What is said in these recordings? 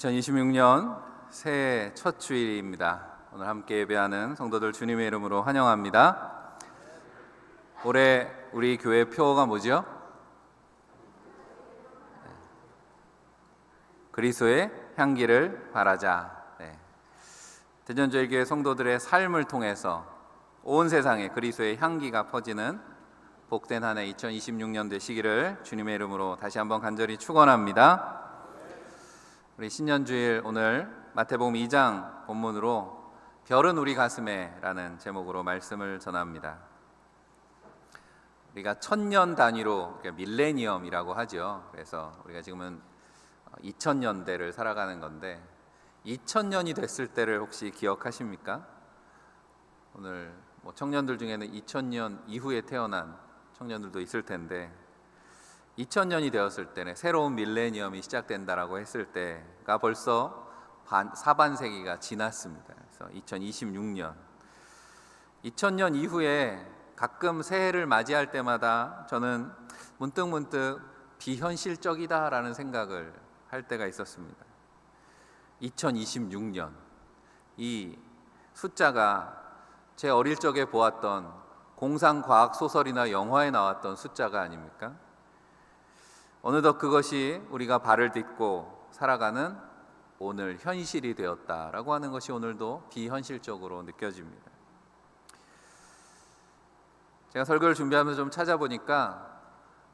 2026년 새해 첫 주일입니다. 오늘 함께 예배하는 성도들 주님의 이름으로 환영합니다. 올해 우리 교회 표어가 뭐죠? 그리스도의 향기를 바라자. 대전제일교회 성도들의 삶을 통해서 온 세상에 그리스도의 향기가 퍼지는 복된 한 해 2026년 되시기를 주님의 이름으로 다시 한번 간절히 축원합니다. 우리 신년주일 오늘 마태복음 2장 본문으로 별은 우리 가슴에 라는 제목으로 말씀을 전합니다. 우리가 천년 단위로 밀레니엄이라고 하죠. 그래서 우리가 지금은 2000년대를 살아가는 건데 2000년이 됐을 때를 혹시 기억하십니까? 오늘 청년들 중에는 2000년 이후에 태어난 청년들도 있을 텐데 2000년이 되었을 때는 새로운 밀레니엄이 시작된다라고 했을 때가 벌써 사반세기가 지났습니다. 그래서 2026년 2000년 이후에 가끔 새해를 맞이할 때마다 저는 문득 비현실적이다라는 생각을 할 때가 있었습니다. 2026년 이 숫자가 제 어릴 적에 보았던 공상과학 소설이나 영화에 나왔던 숫자가 아닙니까? 어느덧 그것이 우리가 발을 딛고 살아가는 오늘 현실이 되었다라고 하는 것이 오늘도 비현실적으로 느껴집니다. 제가 설교를 준비하면서 좀 찾아보니까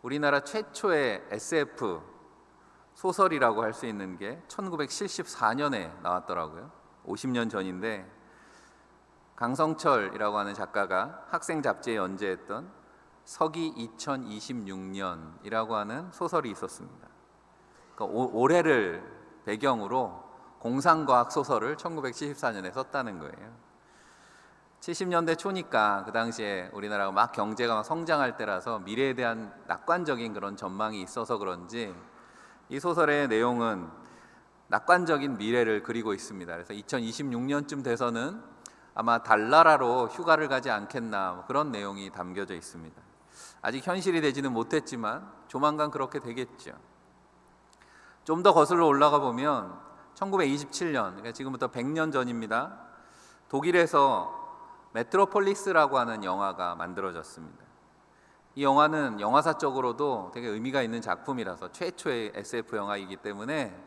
우리나라 최초의 SF 소설이라고 할 수 있는 게 1974년에 나왔더라고요. 50년 전인데 강성철이라고 하는 작가가 학생 잡지에 연재했던 서기 2026년이라고 하는 소설이 있었습니다. 그러니까 올해를 배경으로 공상과학 소설을 1974년에 썼다는 거예요. 70년대 초니까 그 당시에 우리나라가 막 경제가 막 성장할 때라서 미래에 대한 낙관적인 그런 전망이 있어서 그런지 이 소설의 내용은 낙관적인 미래를 그리고 있습니다. 그래서 2026년쯤 돼서는 아마 달나라로 휴가를 가지 않겠나 그런 내용이 담겨져 있습니다. 아직 현실이 되지는 못했지만 조만간 그렇게 되겠죠. 좀 더 거슬러 올라가 보면 1927년, 그러니까 지금부터 100년 전입니다. 독일에서 메트로폴리스라고 하는 영화가 만들어졌습니다. 이 영화는 영화사적으로도 되게 의미가 있는 작품이라서 최초의 SF 영화이기 때문에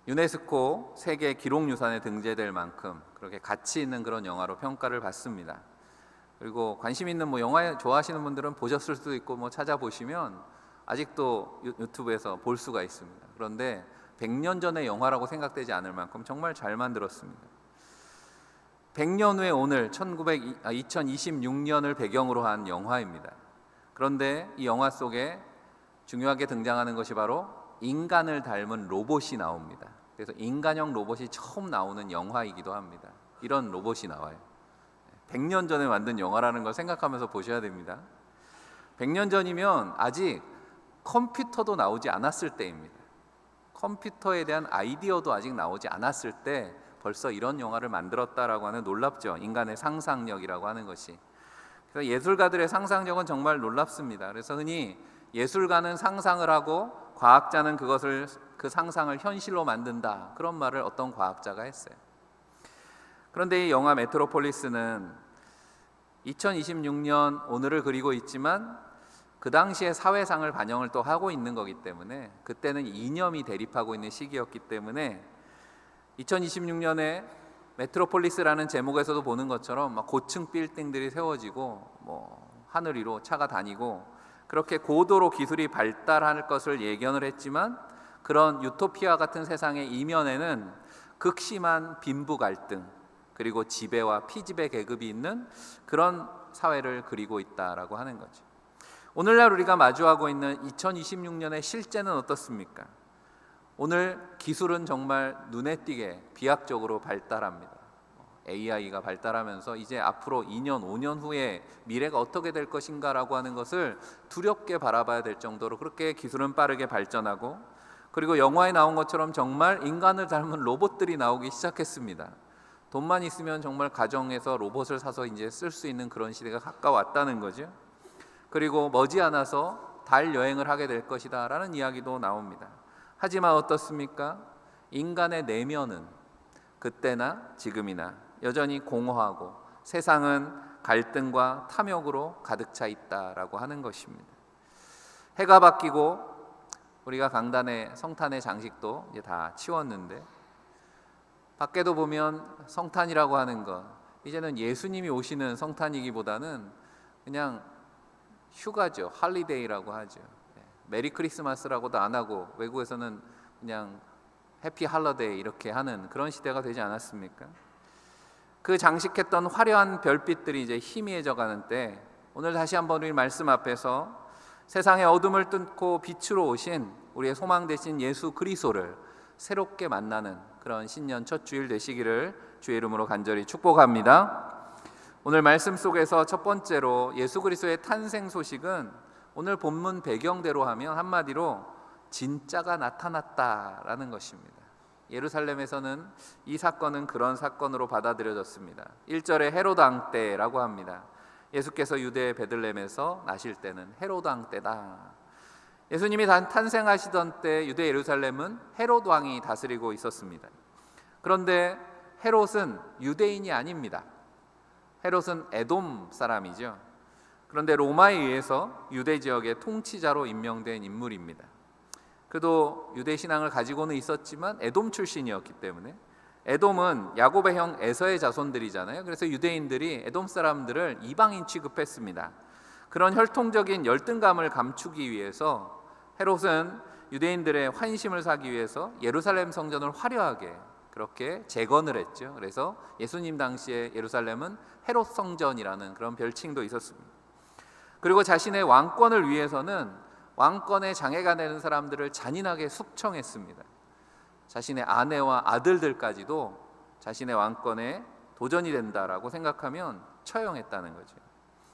유네스코 세계 기록유산에 등재될 만큼 그렇게 가치 있는 그런 영화로 평가를 받습니다. 그리고 관심 있는 영화 좋아하시는 분들은 보셨을 수도 있고 찾아보시면 아직도 유튜브에서 볼 수가 있습니다. 그런데 100년 전의 영화라고 생각되지 않을 만큼 정말 잘 만들었습니다. 100년 후에 오늘 2026년을 배경으로 한 영화입니다. 그런데 이 영화 속에 중요하게 등장하는 것이 바로 인간을 닮은 로봇이 나옵니다. 그래서 인간형 로봇이 처음 나오는 영화이기도 합니다. 이런 로봇이 나와요. 100년 전에 만든 영화라는 걸 생각하면서 보셔야 됩니다. 100년 전이면 아직 컴퓨터도 나오지 않았을 때입니다. 컴퓨터에 대한 아이디어도 아직 나오지 않았을 때 벌써 이런 영화를 만들었다라고 하는 놀랍죠. 인간의 상상력이라고 하는 것이. 그래서 예술가들의 상상력은 정말 놀랍습니다. 그래서 흔히 예술가는 상상을 하고 과학자는 그 상상을 현실로 만든다. 그런 말을 어떤 과학자가 했어요. 그런데 이 영화 메트로폴리스는 2026년 오늘을 그리고 있지만 그 당시의 사회상을 반영을 또 하고 있는 거기 때문에 그때는 이념이 대립하고 있는 시기였기 때문에 2026년에 메트로폴리스라는 제목에서도 보는 것처럼 고층 빌딩들이 세워지고 하늘 위로 차가 다니고 그렇게 고도로 기술이 발달할 것을 예견을 했지만 그런 유토피아 같은 세상의 이면에는 극심한 빈부 갈등 그리고 지배와 피지배 계급이 있는 그런 사회를 그리고 있다라고 하는 거죠. 오늘날 우리가 마주하고 있는 2026년의 실제는 어떻습니까? 오늘 기술은 정말 눈에 띄게 비약적으로 발달합니다. AI가 발달하면서 이제 앞으로 2년, 5년 후에 미래가 어떻게 될 것인가라고 하는 것을 두렵게 바라봐야 될 정도로 그렇게 기술은 빠르게 발전하고 그리고 영화에 나온 것처럼 정말 인간을 닮은 로봇들이 나오기 시작했습니다. 돈만 있으면 정말 가정에서 로봇을 사서 이제 쓸 수 있는 그런 시대가 가까웠다는 거죠. 그리고 머지않아서 달 여행을 하게 될 것이다 라는 이야기도 나옵니다. 하지만 어떻습니까? 인간의 내면은 그때나 지금이나 여전히 공허하고 세상은 갈등과 탐욕으로 가득 차 있다라고 하는 것입니다. 해가 바뀌고 우리가 강단에 성탄의 장식도 이제 다 치웠는데 밖에도 보면 성탄이라고 하는 것, 이제는 예수님이 오시는 성탄이기보다는 그냥 휴가죠. 할리데이라고 하죠. 메리 크리스마스라고도 안 하고 외국에서는 그냥 해피 할러데이 이렇게 하는 그런 시대가 되지 않았습니까? 그 장식했던 화려한 별빛들이 이제 희미해져 가는 때, 오늘 다시 한번 우리 말씀 앞에서 세상의 어둠을 뚫고 빛으로 오신 우리의 소망 되신 예수 그리스도를 새롭게 만나는 그런 신년 첫 주일 되시기를 주의 이름으로 간절히 축복합니다. 오늘 말씀 속에서 첫 번째로 예수 그리스도의 탄생 소식은 오늘 본문 배경대로 하면 한마디로 진짜가 나타났다라는 것입니다. 예루살렘에서는 이 사건은 그런 사건으로 받아들여졌습니다. 1절에 헤롯 왕 때라고 합니다. 예수께서 유대 베들레헴에서 나실 때는 헤롯 왕 때다. 예수님이 탄생하시던 때 유대 예루살렘은 헤롯 왕이 다스리고 있었습니다. 그런데 헤롯은 유대인이 아닙니다. 헤롯은 에돔 사람이죠. 그런데 로마에 의해서 유대 지역의 통치자로 임명된 인물입니다. 그도 유대 신앙을 가지고는 있었지만 에돔 출신이었기 때문에, 에돔은 야곱의 형 에서의 자손들이잖아요. 그래서 유대인들이 에돔 사람들을 이방인 취급했습니다. 그런 혈통적인 열등감을 감추기 위해서 헤롯은 유대인들의 환심을 사기 위해서 예루살렘 성전을 화려하게 그렇게 재건을 했죠. 그래서 예수님 당시에 예루살렘은 헤롯 성전이라는 그런 별칭도 있었습니다. 그리고 자신의 왕권을 위해서는 왕권에 장애가 되는 사람들을 잔인하게 숙청했습니다. 자신의 아내와 아들들까지도 자신의 왕권에 도전이 된다라고 생각하면 처형했다는 거죠.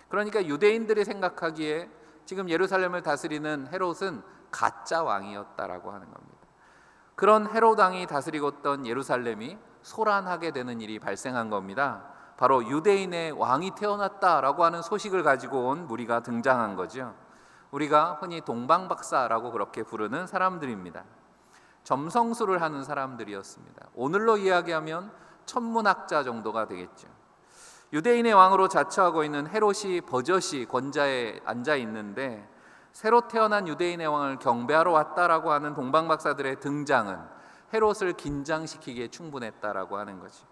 그러니까 유대인들이 생각하기에 지금 예루살렘을 다스리는 헤롯은 가짜 왕이었다라고 하는 겁니다. 그런 헤롯 왕이 다스리고 있던 예루살렘이 소란하게 되는 일이 발생한 겁니다. 바로 유대인의 왕이 태어났다라고 하는 소식을 가지고 온 무리가 등장한 거죠. 우리가 흔히 동방박사라고 그렇게 부르는 사람들입니다. 점성술을 하는 사람들이었습니다. 오늘로 이야기하면 천문학자 정도가 되겠죠. 유대인의 왕으로 자처하고 있는 헤롯이 버젓이 권좌에 앉아 있는데 새로 태어난 유대인의 왕을 경배하러 왔다라고 하는 동방박사들의 등장은 헤롯을 긴장시키기에 충분했다라고 하는 거죠.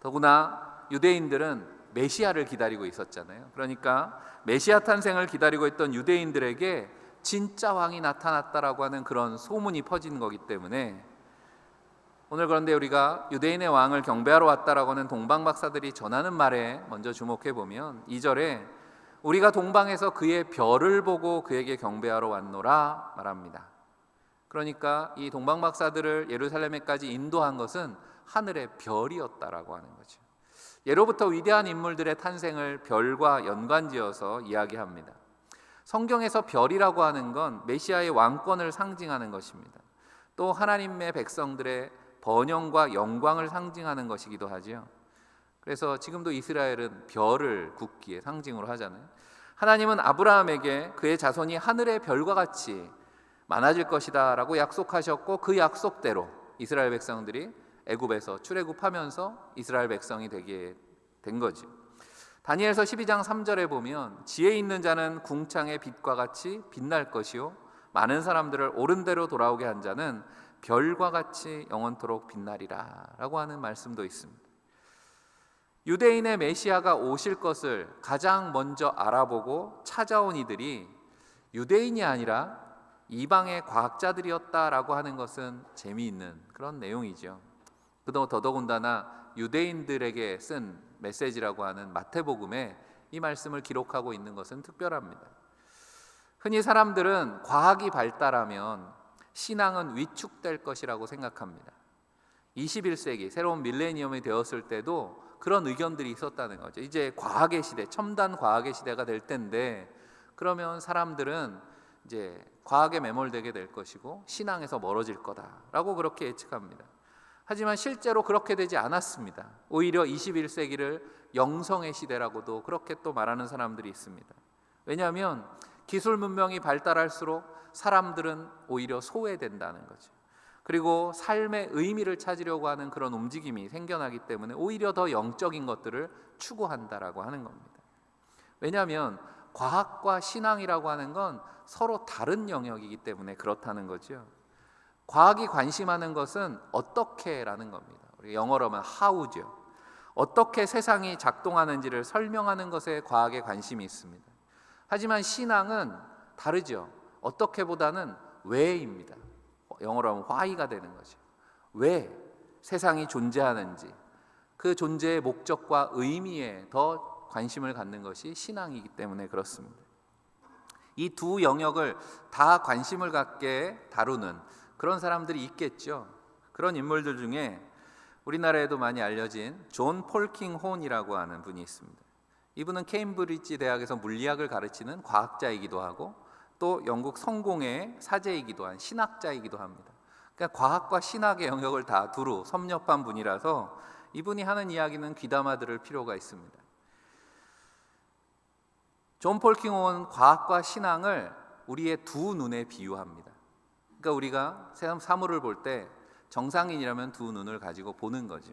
더구나 유대인들은 메시아를 기다리고 있었잖아요. 그러니까 메시아 탄생을 기다리고 있던 유대인들에게 진짜 왕이 나타났다라고 하는 그런 소문이 퍼진 거기 때문에 오늘 그런데 우리가 유대인의 왕을 경배하러 왔다라고 하는 동방박사들이 전하는 말에 먼저 주목해 보면 2절에 우리가 동방에서 그의 별을 보고 그에게 경배하러 왔노라 말합니다. 그러니까 이 동방박사들을 예루살렘에까지 인도한 것은 하늘의 별이었다라고 하는 거죠. 예로부터 위대한 인물들의 탄생을 별과 연관지어서 이야기합니다. 성경에서 별이라고 하는 건 메시아의 왕권을 상징하는 것입니다. 또 하나님의 백성들의 번영과 영광을 상징하는 것이기도 하지요. 그래서 지금도 이스라엘은 별을 국기의 상징으로 하잖아요. 하나님은 아브라함에게 그의 자손이 하늘의 별과 같이 많아질 것이다 라고 약속하셨고, 그 약속대로 이스라엘 백성들이 애굽에서 출애굽하면서 이스라엘 백성이 되게 된 거죠. 다니엘서 12장 3절에 보면 지혜 있는 자는 궁창의 빛과 같이 빛날 것이요 많은 사람들을 옳은 대로 돌아오게 한 자는 별과 같이 영원토록 빛나리라 라고 하는 말씀도 있습니다. 유대인의 메시아가 오실 것을 가장 먼저 알아보고 찾아온 이들이 유대인이 아니라 이방의 과학자들이었다라고 하는 것은 재미있는 그런 내용이죠. 더더군다나 유대인들에게 쓴 메시지라고 하는 마태복음에 이 말씀을 기록하고 있는 것은 특별합니다. 흔히 사람들은 과학이 발달하면 신앙은 위축될 것이라고 생각합니다. 21세기 새로운 밀레니엄이 되었을 때도 그런 의견들이 있었다는 거죠. 이제 과학의 시대, 첨단 과학의 시대가 될 텐데 그러면 사람들은 이제 과학에 매몰되게 될 것이고 신앙에서 멀어질 거다라고 그렇게 예측합니다. 하지만 실제로 그렇게 되지 않았습니다. 오히려 21세기를 영성의 시대라고도 그렇게 또 말하는 사람들이 있습니다. 왜냐하면 기술 문명이 발달할수록 사람들은 오히려 소외된다는 거죠. 그리고 삶의 의미를 찾으려고 하는 그런 움직임이 생겨나기 때문에 오히려 더 영적인 것들을 추구한다라고 하는 겁니다. 왜냐하면 과학과 신앙이라고 하는 건 서로 다른 영역이기 때문에 그렇다는 거죠. 과학이 관심하는 것은 어떻게라는 겁니다. 우리 영어로 하면 how죠. 어떻게 세상이 작동하는지를 설명하는 것에 과학에 관심이 있습니다. 하지만 신앙은 다르죠. 어떻게보다는 왜입니다. 영어로 하면 why가 되는 거죠. 왜 세상이 존재하는지, 그 존재의 목적과 의미에 더 관심을 갖는 것이 신앙이기 때문에 그렇습니다. 이 두 영역을 다 관심을 갖게 다루는 그런 사람들이 있겠죠. 그런 인물들 중에 우리나라에도 많이 알려진 존 폴킹혼이라고 하는 분이 있습니다. 이분은 케임브리지 대학에서 물리학을 가르치는 과학자이기도 하고 또 영국 성공의 사제이기도 한 신학자이기도 합니다. 그러니까 과학과 신학의 영역을 다 두루 섭렵한 분이라서 이분이 하는 이야기는 귀담아 들을 필요가 있습니다. 존 폴킹혼은 과학과 신앙을 우리의 두 눈에 비유합니다. 그러니까 우리가 사물을 볼 때 정상인이라면 두 눈을 가지고 보는 거죠.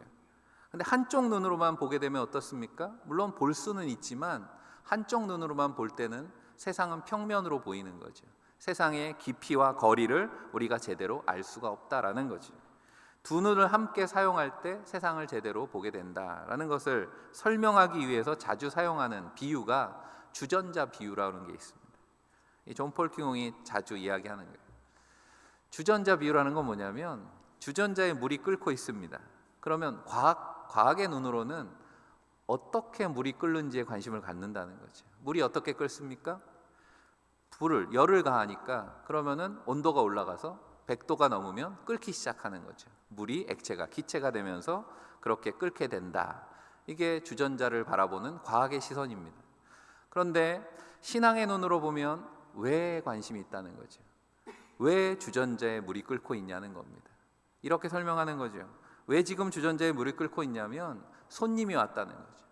근데 한쪽 눈으로만 보게 되면 어떻습니까? 물론 볼 수는 있지만 한쪽 눈으로만 볼 때는 세상은 평면으로 보이는 거죠. 세상의 깊이와 거리를 우리가 제대로 알 수가 없다라는 거죠. 두 눈을 함께 사용할 때 세상을 제대로 보게 된다라는 것을 설명하기 위해서 자주 사용하는 비유가 주전자 비유라는 게 있습니다. 이 존 폴킹혼이 자주 이야기하는 거예요. 주전자 비유라는 건 뭐냐면 주전자에 물이 끓고 있습니다. 그러면 과학의 눈으로는 어떻게 물이 끓는지에 관심을 갖는다는 거죠. 물이 어떻게 끓습니까? 열을 가하니까 그러면은 온도가 올라가서 100도가 넘으면 끓기 시작하는 거죠. 물이 액체가 기체가 되면서 그렇게 끓게 된다. 이게 주전자를 바라보는 과학의 시선입니다. 그런데 신앙의 눈으로 보면 왜 관심이 있다는 거죠. 왜 주전자에 물이 끓고 있냐는 겁니다. 이렇게 설명하는 거죠. 왜 지금 주전자에 물이 끓고 있냐면 손님이 왔다는 거죠.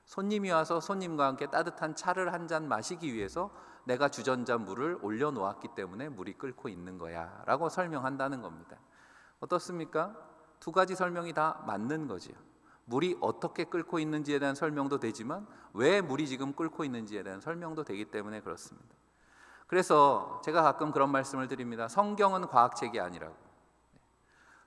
손님이 와서 손님과 함께 따뜻한 차를 한 잔 마시기 위해서 내가 주전자 물을 올려놓았기 때문에 물이 끓고 있는 거야 라고 설명한다는 겁니다. 어떻습니까? 두 가지 설명이 다 맞는 거죠. 물이 어떻게 끓고 있는지에 대한 설명도 되지만 왜 물이 지금 끓고 있는지에 대한 설명도 되기 때문에 그렇습니다. 그래서 제가 가끔 그런 말씀을 드립니다. 성경은 과학책이 아니라고.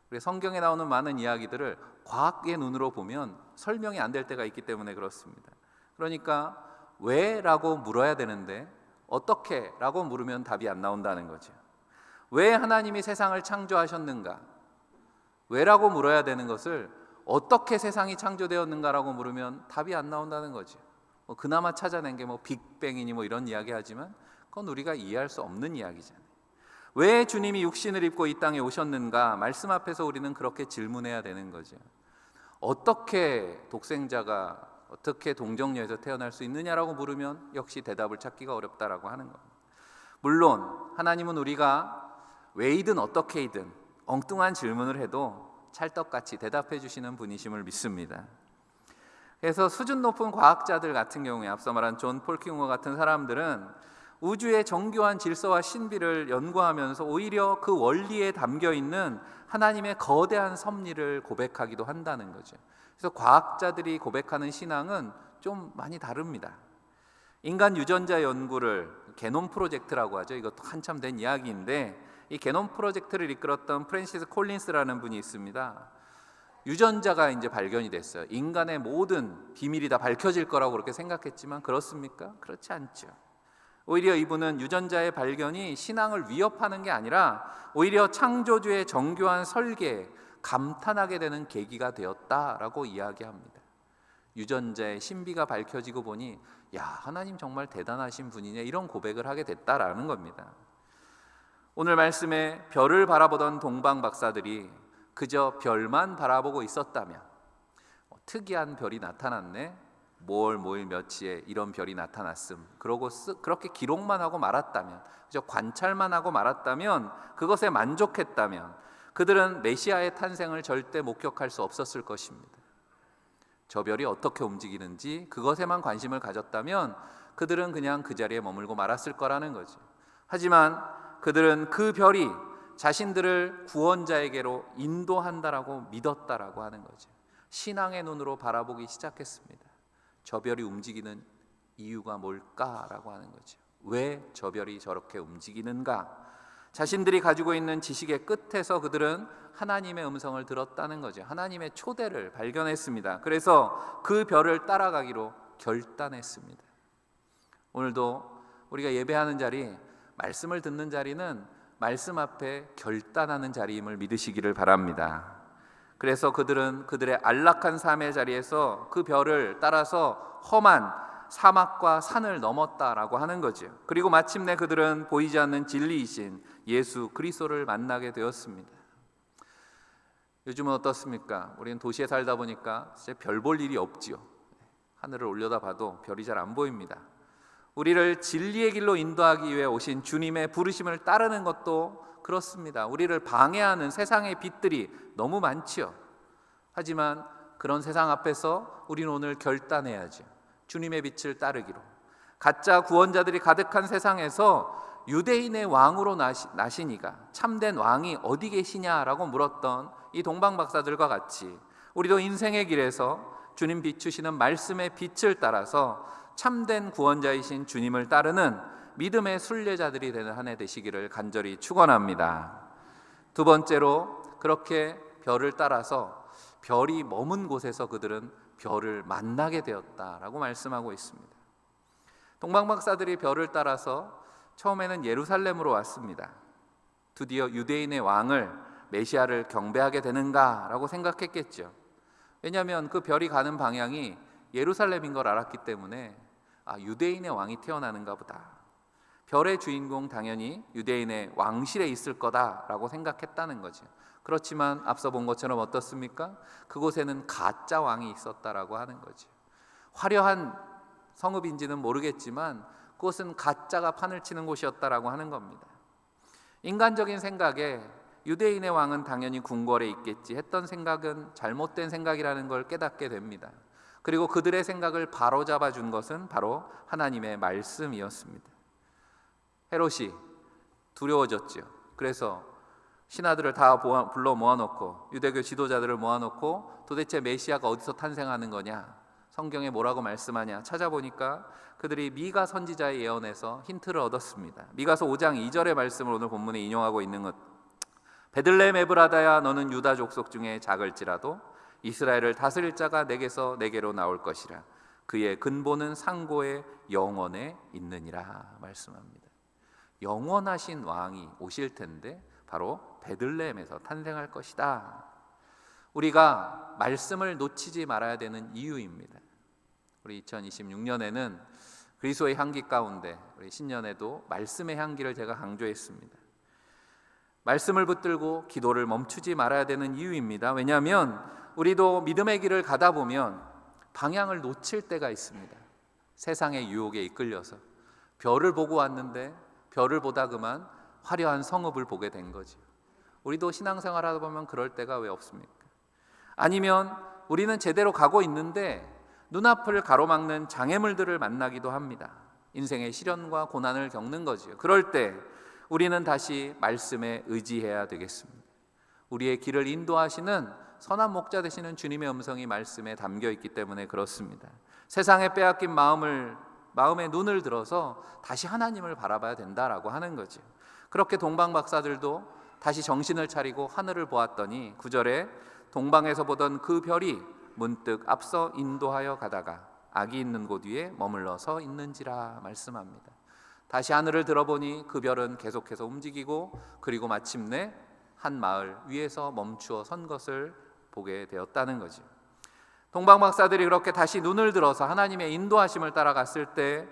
우리 성경에 나오는 많은 이야기들을 과학의 눈으로 보면 설명이 안 될 때가 있기 때문에 그렇습니다. 그러니까 왜라고 물어야 되는데 어떻게라고 물으면 답이 안 나온다는 거죠. 왜 하나님이 세상을 창조하셨는가? 왜라고 물어야 되는 것을 어떻게 세상이 창조되었는가라고 물으면 답이 안 나온다는 거죠. 그나마 찾아낸 게 빅뱅이니 이런 이야기 하지만 그건 우리가 이해할 수 없는 이야기잖아요. 왜 주님이 육신을 입고 이 땅에 오셨는가? 말씀 앞에서 우리는 그렇게 질문해야 되는 거죠. 어떻게 독생자가 어떻게 동정녀에서 태어날 수 있느냐라고 물으면 역시 대답을 찾기가 어렵다라고 하는 겁니다. 물론 하나님은 우리가 왜이든 어떻게이든 엉뚱한 질문을 해도 찰떡같이 대답해 주시는 분이심을 믿습니다. 그래서 수준 높은 과학자들 같은 경우에 앞서 말한 존 폴킹혼 같은 사람들은 우주의 정교한 질서와 신비를 연구하면서 오히려 그 원리에 담겨 있는 하나님의 거대한 섭리를 고백하기도 한다는 거죠. 그래서 과학자들이 고백하는 신앙은 좀 많이 다릅니다. 인간 유전자 연구를 게놈 프로젝트라고 하죠. 이것도 한참 된 이야기인데 이 게놈 프로젝트를 이끌었던 프랜시스 콜린스라는 분이 있습니다. 유전자가 이제 발견이 됐어요. 인간의 모든 비밀이 다 밝혀질 거라고 그렇게 생각했지만 그렇습니까? 그렇지 않죠. 오히려 이분은 유전자의 발견이 신앙을 위협하는 게 아니라 오히려 창조주의 정교한 설계에 감탄하게 되는 계기가 되었다라고 이야기합니다. 유전자의 신비가 밝혀지고 보니 야, 하나님 정말 대단하신 분이네 이런 고백을 하게 됐다라는 겁니다. 오늘 말씀에 별을 바라보던 동방 박사들이 그저 별만 바라보고 있었다면 특이한 별이 나타났네, 뭘 며칠에 이런 별이 나타났음, 그러고 그렇게 기록만 하고 말았다면, 그저 관찰만 하고 말았다면, 그것에 만족했다면 그들은 메시아의 탄생을 절대 목격할 수 없었을 것입니다. 저 별이 어떻게 움직이는지 그것에만 관심을 가졌다면 그들은 그냥 그 자리에 머물고 말았을 거라는 거죠. 하지만 그들은 그 별이 자신들을 구원자에게로 인도한다라고 믿었다라고 하는 거죠. 신앙의 눈으로 바라보기 시작했습니다. 저 별이 움직이는 이유가 뭘까라고 하는 거죠. 왜 저 별이 저렇게 움직이는가? 자신들이 가지고 있는 지식의 끝에서 그들은 하나님의 음성을 들었다는 거죠. 하나님의 초대를 발견했습니다. 그래서 그 별을 따라가기로 결단했습니다. 오늘도 우리가 예배하는 자리, 말씀을 듣는 자리는 말씀 앞에 결단하는 자리임을 믿으시기를 바랍니다. 그래서 그들은 그들의 안락한 삶의 자리에서 그 별을 따라서 험한 사막과 산을 넘었다라고 하는 거죠. 그리고 마침내 그들은 보이지 않는 진리이신 예수 그리스도를 만나게 되었습니다. 요즘은 어떻습니까? 우리는 도시에 살다 보니까 진짜 별 볼 일이 없지요. 하늘을 올려다봐도 별이 잘 안 보입니다. 우리를 진리의 길로 인도하기 위해 오신 주님의 부르심을 따르는 것도 그렇습니다. 우리를 방해하는 세상의 빛들이 너무 많지요. 하지만 그런 세상 앞에서 우리는 오늘 결단해야죠. 주님의 빛을 따르기로. 가짜 구원자들이 가득한 세상에서 유대인의 왕으로 나시니가 참된 왕이 어디 계시냐라고 물었던 이 동방박사들과 같이 우리도 인생의 길에서 주님 비추시는 말씀의 빛을 따라서 참된 구원자이신 주님을 따르는 믿음의 순례자들이 되는 한 해 되시기를 간절히 축원합니다. 두 번째로 그렇게 별을 따라서 별이 머문 곳에서 그들은 별을 만나게 되었다라고 말씀하고 있습니다. 동방박사들이 별을 따라서 처음에는 예루살렘으로 왔습니다. 드디어 유대인의 왕을 메시아를 경배하게 되는가라고 생각했겠죠. 왜냐하면 그 별이 가는 방향이 예루살렘인 걸 알았기 때문에 유대인의 왕이 태어나는가 보다. 별의 주인공 당연히 유대인의 왕실에 있을 거다라고 생각했다는 거죠. 그렇지만 앞서 본 것처럼 어떻습니까? 그곳에는 가짜 왕이 있었다라고 하는 거죠. 화려한 성읍인지는 모르겠지만 그곳은 가짜가 판을 치는 곳이었다라고 하는 겁니다. 인간적인 생각에 유대인의 왕은 당연히 궁궐에 있겠지 했던 생각은 잘못된 생각이라는 걸 깨닫게 됩니다. 그리고 그들의 생각을 바로잡아 준 것은 바로 하나님의 말씀이었습니다. 헤롯이 두려워졌죠. 그래서 신하들을 다 불러 모아놓고 유대교 지도자들을 모아놓고 도대체 메시아가 어디서 탄생하는 거냐, 성경에 뭐라고 말씀하냐 찾아보니까 그들이 미가 선지자의 예언에서 힌트를 얻었습니다. 미가서 5장 2절의 말씀을 오늘 본문에 인용하고 있는 것. 베들레헴 에브라다야 너는 유다 족속 중에 작을지라도 이스라엘을 다스릴 자가 내게서 내게로 나올 것이라. 그의 근본은 상고의 영원에 있느니라 말씀합니다. 영원하신 왕이 오실 텐데 바로 베들레헴에서 탄생할 것이다. 우리가 말씀을 놓치지 말아야 되는 이유입니다. 우리 2026년에는 그리스도의 향기 가운데 우리 신년에도 말씀의 향기를 제가 강조했습니다. 말씀을 붙들고 기도를 멈추지 말아야 되는 이유입니다. 왜냐하면 우리도 믿음의 길을 가다 보면 방향을 놓칠 때가 있습니다. 세상의 유혹에 이끌려서 별을 보고 왔는데 별을 보다 그만 화려한 성읍을 보게 된 거죠. 우리도 신앙생활 하다 보면 그럴 때가 왜 없습니까? 아니면 우리는 제대로 가고 있는데 눈앞을 가로막는 장애물들을 만나기도 합니다. 인생의 시련과 고난을 겪는 거죠. 그럴 때 우리는 다시 말씀에 의지해야 되겠습니다. 우리의 길을 인도하시는 선한 목자 되시는 주님의 음성이 말씀에 담겨 있기 때문에 그렇습니다. 세상에 빼앗긴 마음의 눈을 들어서 다시 하나님을 바라봐야 된다라고 하는 거죠. 그렇게 동방박사들도 다시 정신을 차리고 하늘을 보았더니 9절에 동방에서 보던 그 별이 문득 앞서 인도하여 가다가 악이 있는 곳 위에 머물러 서 있는지라 말씀합니다. 다시 하늘을 들어보니 그 별은 계속해서 움직이고 그리고 마침내 한 마을 위에서 멈추어 선 것을 보게 되었다는 거죠. 동방박사들이 그렇게 다시 눈을 들어서 하나님의 인도하심을 따라갔을 때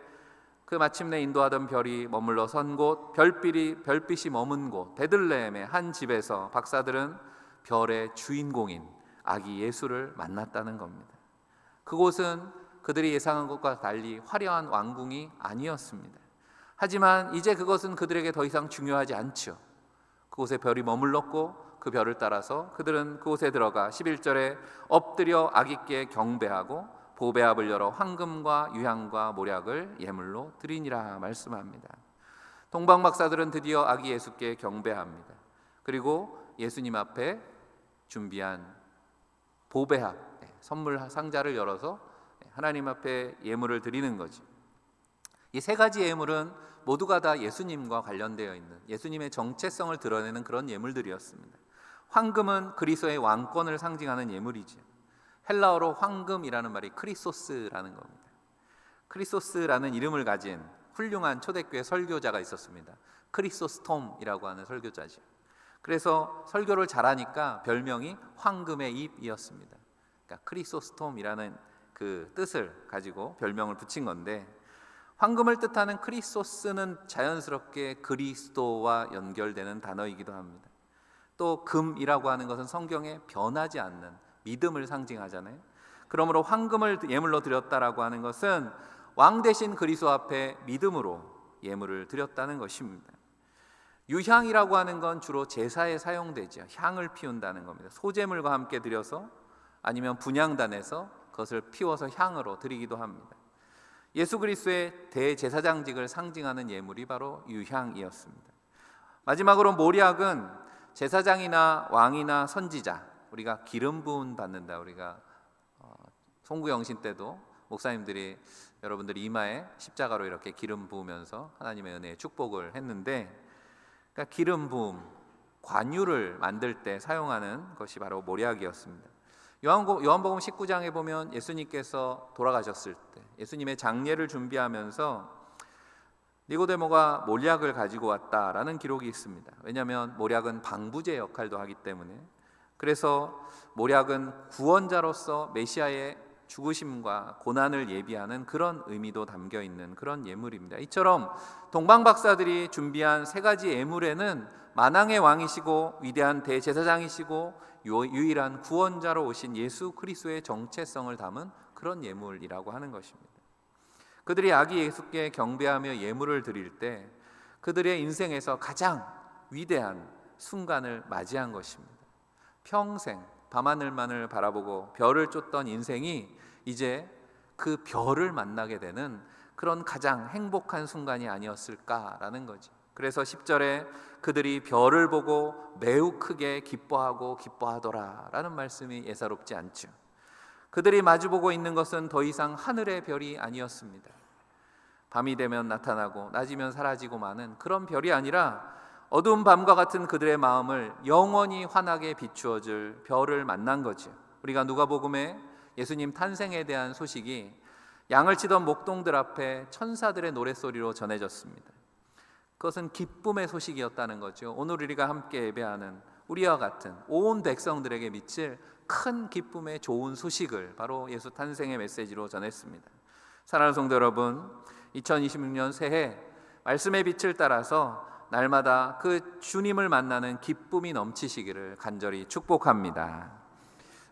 그 마침내 인도하던 별이 머물러 선 곳, 별빛이 머문 곳 베들레헴의 한 집에서 박사들은 별의 주인공인 아기 예수를 만났다는 겁니다. 그곳은 그들이 예상한 것과 달리 화려한 왕궁이 아니었습니다. 하지만 이제 그것은 그들에게 더 이상 중요하지 않죠. 그곳에 별이 머물렀고 그 별을 따라서 그들은 그곳에 들어가 11절에 엎드려 아기께 경배하고 보배압을 열어 황금과 유향과 모략을 예물로 드리니라 말씀합니다. 동방박사들은 드디어 아기 예수께 경배합니다. 그리고 예수님 앞에 준비한 보배합, 선물 상자를 열어서 하나님 앞에 예물을 드리는 거죠. 이 세 가지 예물은 모두가 다 예수님과 관련되어 있는, 예수님의 정체성을 드러내는 그런 예물들이었습니다. 황금은 그리스도의 왕권을 상징하는 예물이죠. 헬라어로 황금이라는 말이 크리소스라는 겁니다. 크리소스라는 이름을 가진 훌륭한 초대교회 설교자가 있었습니다. 크리소스톰이라고 하는 설교자죠. 그래서 설교를 잘하니까 별명이 황금의 입이었습니다. 그러니까 크리소스톰이라는 그 뜻을 가지고 별명을 붙인 건데, 황금을 뜻하는 크리소스는 자연스럽게 그리스도와 연결되는 단어이기도 합니다. 또 금이라고 하는 것은 성경에 변하지 않는 믿음을 상징하잖아요. 그러므로 황금을 예물로 드렸다라고 하는 것은 왕 대신 그리스도 앞에 믿음으로 예물을 드렸다는 것입니다. 유향이라고 하는 건 주로 제사에 사용되죠. 향을 피운다는 겁니다. 소제물과 함께 드려서 아니면 분향단에서 그것을 피워서 향으로 드리기도 합니다. 예수 그리스도의 대제사장직을 상징하는 예물이 바로 유향이었습니다. 마지막으로 모략은 제사장이나 왕이나 선지자, 우리가 기름 부음 받는다. 우리가 송구영신 때도 목사님들이 여러분들 이마에 십자가로 이렇게 기름 부으면서 하나님의 은혜의 축복을 했는데, 그러니까 기름 부음, 관유를 만들 때 사용하는 것이 바로 모략이었습니다. 요한복음 19장에 보면 예수님께서 돌아가셨을 때 예수님의 장례를 준비하면서 니고데모가 모략을 가지고 왔다라는 기록이 있습니다. 왜냐하면 모략은 방부제 역할도 하기 때문에. 그래서 모략은 구원자로서 메시아의 죽으심과 고난을 예비하는 그런 의미도 담겨 있는 그런 예물입니다. 이처럼 동방박사들이 준비한 세 가지 예물에는 만왕의 왕이시고 위대한 대제사장이시고 유일한 구원자로 오신 예수 그리스도의 정체성을 담은 그런 예물이라고 하는 것입니다. 그들이 아기 예수께 경배하며 예물을 드릴 때 그들의 인생에서 가장 위대한 순간을 맞이한 것입니다. 평생 밤하늘만을 바라보고 별을 쫓던 인생이 이제 그 별을 만나게 되는 그런 가장 행복한 순간이 아니었을까라는 거죠. 그래서 10절에 그들이 별을 보고 매우 크게 기뻐하고 기뻐하더라라는 말씀이 예사롭지 않죠. 그들이 마주보고 있는 것은 더 이상 하늘의 별이 아니었습니다. 밤이 되면 나타나고 낮이면 사라지고 마는 그런 별이 아니라 어두운 밤과 같은 그들의 마음을 영원히 환하게 비추어줄 별을 만난 거죠. 우리가 누가복음에 예수님 탄생에 대한 소식이 양을 치던 목동들 앞에 천사들의 노랫소리로 전해졌습니다. 그것은 기쁨의 소식이었다는 거죠. 오늘 우리가 함께 예배하는 우리와 같은 온 백성들에게 미칠 큰 기쁨의 좋은 소식을 바로 예수 탄생의 메시지로 전했습니다. 사랑하는 성도 여러분, 2026년 새해 말씀의 빛을 따라서 날마다 그 주님을 만나는 기쁨이 넘치시기를 간절히 축복합니다.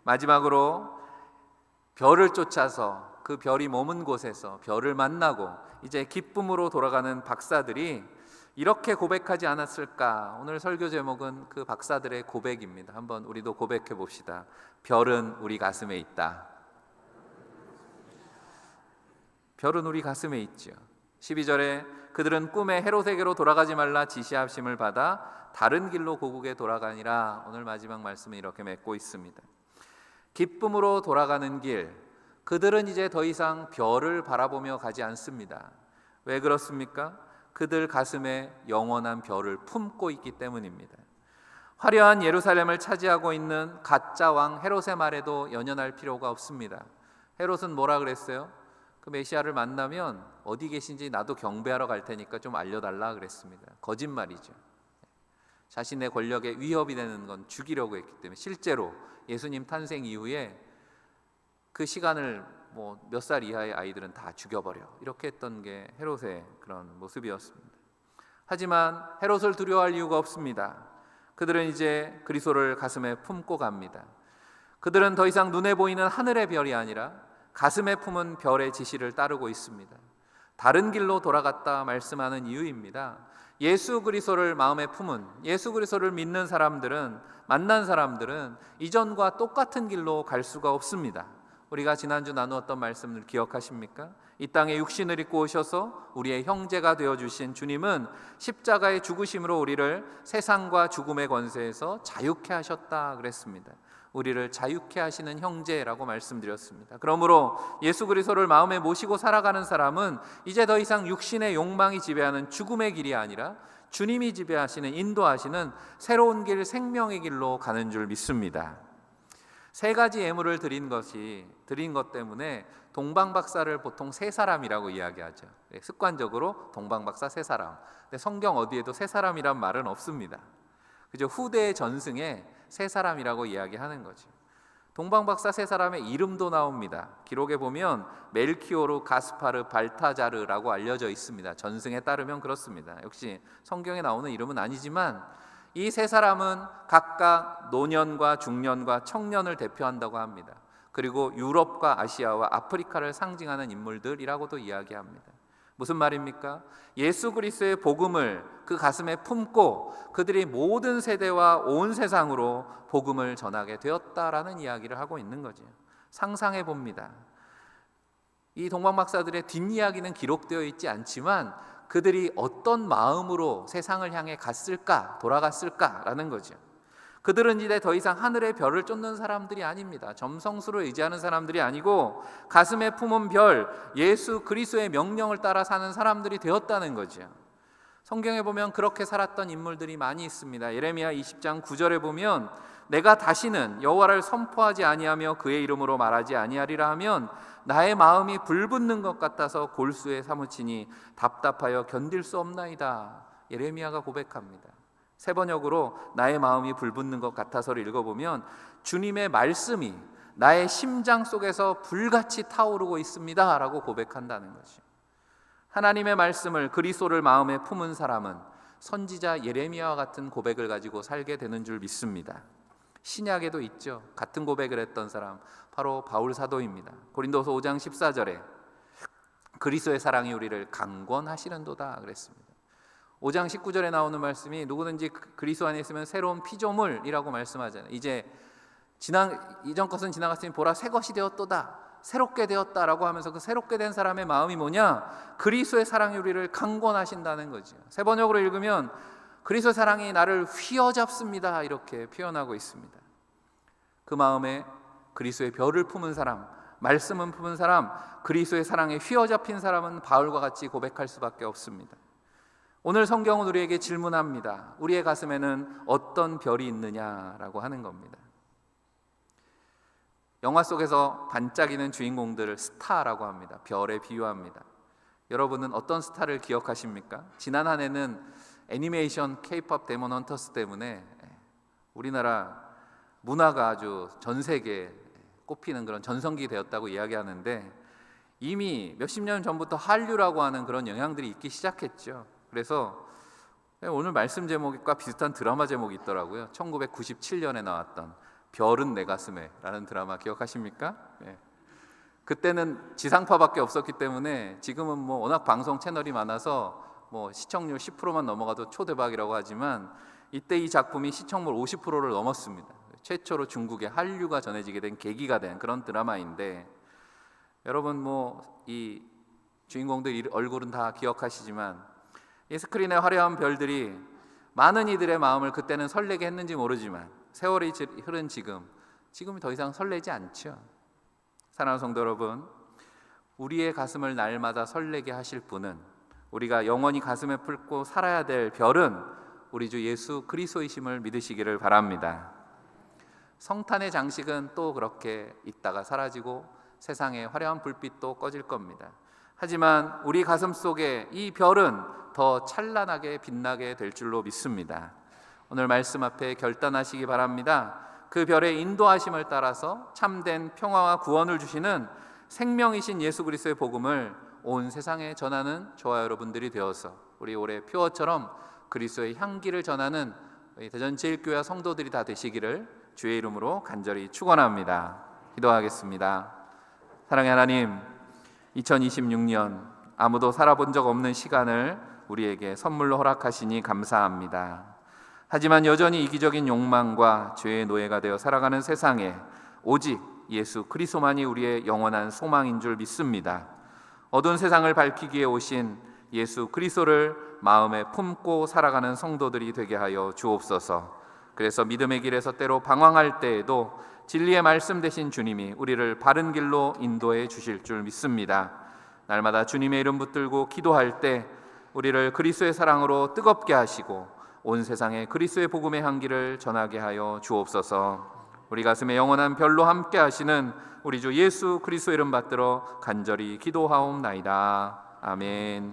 마지막으로 별을 쫓아서 그 별이 머문 곳에서 별을 만나고 이제 기쁨으로 돌아가는 박사들이 이렇게 고백하지 않았을까? 오늘 설교 제목은 그 박사들의 고백입니다. 한번 우리도 고백해 봅시다. 별은 우리 가슴에 있다. 별은 우리 가슴에 있죠. 12절에 그들은 꿈에 헤롯에게로 돌아가지 말라 지시하심을 받아 다른 길로 고국에 돌아가니라. 오늘 마지막 말씀은 이렇게 맺고 있습니다. 기쁨으로 돌아가는 길, 그들은 이제 더 이상 별을 바라보며 가지 않습니다. 왜 그렇습니까? 그들 가슴에 영원한 별을 품고 있기 때문입니다. 화려한 예루살렘을 차지하고 있는 가짜 왕 헤롯의 말에도 연연할 필요가 없습니다. 헤롯은 뭐라 그랬어요? 그 메시아를 만나면 어디 계신지 나도 경배하러 갈 테니까 좀 알려달라 그랬습니다. 거짓말이죠. 자신의 권력에 위협이 되는 건 죽이려고 했기 때문에 실제로 예수님 탄생 이후에 그 시간을 몇 살 이하의 아이들은 다 죽여버려 이렇게 했던 게 헤롯의 그런 모습이었습니다. 하지만 헤롯을 두려워할 이유가 없습니다. 그들은 이제 그리스도를 가슴에 품고 갑니다. 그들은 더 이상 눈에 보이는 하늘의 별이 아니라 가슴에 품은 별의 지시를 따르고 있습니다. 다른 길로 돌아갔다 말씀하는 이유입니다. 예수 그리스도를 마음에 품은, 예수 그리스도를 믿는 사람들은, 만난 사람들은 이전과 똑같은 길로 갈 수가 없습니다. 우리가 지난주 나누었던 말씀을 기억하십니까? 이 땅에 육신을 입고 오셔서 우리의 형제가 되어주신 주님은 십자가의 죽으심으로 우리를 세상과 죽음의 권세에서 자유케 하셨다 그랬습니다. 우리를 자유케 하시는 형제라고 말씀드렸습니다. 그러므로 예수 그리스도를 마음에 모시고 살아가는 사람은 이제 더 이상 육신의 욕망이 지배하는 죽음의 길이 아니라 주님이 지배하시는, 인도하시는 새로운 길, 생명의 길로 가는 줄 믿습니다. 세 가지 예물을 드린 것 때문에 동방박사를 보통 세 사람이라고 이야기하죠. 습관적으로 동방박사 세 사람. 근데 성경 어디에도 세 사람이란 말은 없습니다. 그저 후대의 전승에 세 사람이라고 이야기하는 거죠. 동방박사 세 사람의 이름도 나옵니다. 기록에 보면 멜키오르, 가스파르, 발타자르라고 알려져 있습니다. 전승에 따르면 그렇습니다. 역시 성경에 나오는 이름은 아니지만 이 세 사람은 각각 노년과 중년과 청년을 대표한다고 합니다. 그리고 유럽과 아시아와 아프리카를 상징하는 인물들이라고도 이야기합니다. 무슨 말입니까? 예수 그리스도의 복음을 그 가슴에 품고 그들이 모든 세대와 온 세상으로 복음을 전하게 되었다라는 이야기를 하고 있는 거죠. 상상해 봅니다. 이 동방박사들의 뒷이야기는 기록되어 있지 않지만 그들이 어떤 마음으로 세상을 향해 갔을까, 돌아갔을까라는 거죠. 그들은 이제 더 이상 하늘의 별을 쫓는 사람들이 아닙니다. 점성술을 의지하는 사람들이 아니고 가슴에 품은 별, 예수 그리스도의 명령을 따라 사는 사람들이 되었다는 거죠. 성경에 보면 그렇게 살았던 인물들이 많이 있습니다. 예레미야 20장 9절에 보면 내가 다시는 여호와를 선포하지 아니하며 그의 이름으로 말하지 아니하리라 하면 나의 마음이 불붙는 것 같아서 골수에 사무치니 답답하여 견딜 수 없나이다. 예레미야가 고백합니다. 세 번역으로 나의 마음이 불붙는 것 같아서를 읽어보면 주님의 말씀이 나의 심장 속에서 불같이 타오르고 있습니다 라고 고백한다는 거죠. 하나님의 말씀을, 그리스도를 마음에 품은 사람은 선지자 예레미야와 같은 고백을 가지고 살게 되는 줄 믿습니다. 신약에도 있죠. 같은 고백을 했던 사람 바로 바울 사도입니다. 고린도서 5장 14절에 그리스도의 사랑이 우리를 강권하시는도다 그랬습니다. 5장 19절에 나오는 말씀이 누구든지 그리스도 안에 있으면 새로운 피조물이라고 말씀하잖아요. 이제 이전 것은 지나갔으니 보라 새 것이 되었도다, 새롭게 되었다라고 하면서 그 새롭게 된 사람의 마음이 뭐냐? 그리스도의 사랑이 우리를 강권하신다는 거죠. 세 번역으로 읽으면 그리스도의 사랑이 나를 휘어잡습니다 이렇게 표현하고 있습니다. 그 마음에 그리스도의 별을 품은 사람, 말씀은 품은 사람, 그리스도의 사랑에 휘어잡힌 사람은 바울과 같이 고백할 수밖에 없습니다. 오늘 성경은 우리에게 질문합니다. 우리의 가슴에는 어떤 별이 있느냐라고 하는 겁니다. 영화 속에서 반짝이는 주인공들을 스타라고 합니다. 별에 비유합니다. 여러분은 어떤 스타를 기억하십니까? 지난 한 해는 애니메이션 K-POP 데몬 헌터스 때문에 우리나라 문화가 아주 전 세계에 꼽히는 그런 전성기 되었다고 이야기하는데 이미 몇십 년 전부터 한류라고 하는 그런 영향들이 있기 시작했죠. 그래서 오늘 말씀 제목과 비슷한 드라마 제목이 있더라고요. 1997년에 나왔던 별은 내 가슴에 라는 드라마 기억하십니까? 네. 그때는 지상파밖에 없었기 때문에 지금은 뭐 워낙 방송 채널이 많아서 뭐 시청률 10%만 넘어가도 초대박이라고 하지만 이때 이 작품이 시청률 50%를 넘었습니다. 최초로 중국에 한류가 전해지게 된 계기가 된 그런 드라마인데 여러분 뭐 이 주인공들 얼굴은 다 기억하시지만 이 스크린에 화려한 별들이 많은 이들의 마음을 그때는 설레게 했는지 모르지만 세월이 흐른 지금이 더 이상 설레지 않죠. 사랑하는 성도 여러분, 우리의 가슴을 날마다 설레게 하실 분은, 우리가 영원히 가슴에 품고 살아야 될 별은 우리 주 예수 그리스도이심을 믿으시기를 바랍니다. 성탄의 장식은 또 그렇게 있다가 사라지고 세상의 화려한 불빛도 꺼질 겁니다. 하지만 우리 가슴 속에 이 별은 더 찬란하게 빛나게 될 줄로 믿습니다. 오늘 말씀 앞에 결단하시기 바랍니다. 그 별의 인도하심을 따라서 참된 평화와 구원을 주시는 생명이신 예수 그리스도의 복음을 온 세상에 전하는 저와 여러분들이 되어서 우리 올해 표어처럼 그리스도의 향기를 전하는 대전제일교회 성도들이 다 되시기를 주의 이름으로 간절히 축원합니다. 기도하겠습니다. 사랑의 하나님, 2026년 아무도 살아본 적 없는 시간을 우리에게 선물로 허락하시니 감사합니다. 하지만 여전히 이기적인 욕망과 죄의 노예가 되어 살아가는 세상에 오직 예수 그리스도만이 우리의 영원한 소망인 줄 믿습니다. 어두운 세상을 밝히기 위해 오신 예수 그리스도를 마음에 품고 살아가는 성도들이 되게 하여 주옵소서. 그래서 믿음의 길에서 때로 방황할 때에도 진리의 말씀 되신 주님이 우리를 바른 길로 인도해 주실 줄 믿습니다. 날마다 주님의 이름 붙들고 기도할 때 우리를 그리스도의 사랑으로 뜨겁게 하시고 온 세상에 그리스도의 복음의 향기를 전하게 하여 주옵소서. 우리 가슴에 영원한 별로 함께 하시는 우리 주 예수 그리스도 이름 받들어 간절히 기도하옵나이다. 아멘.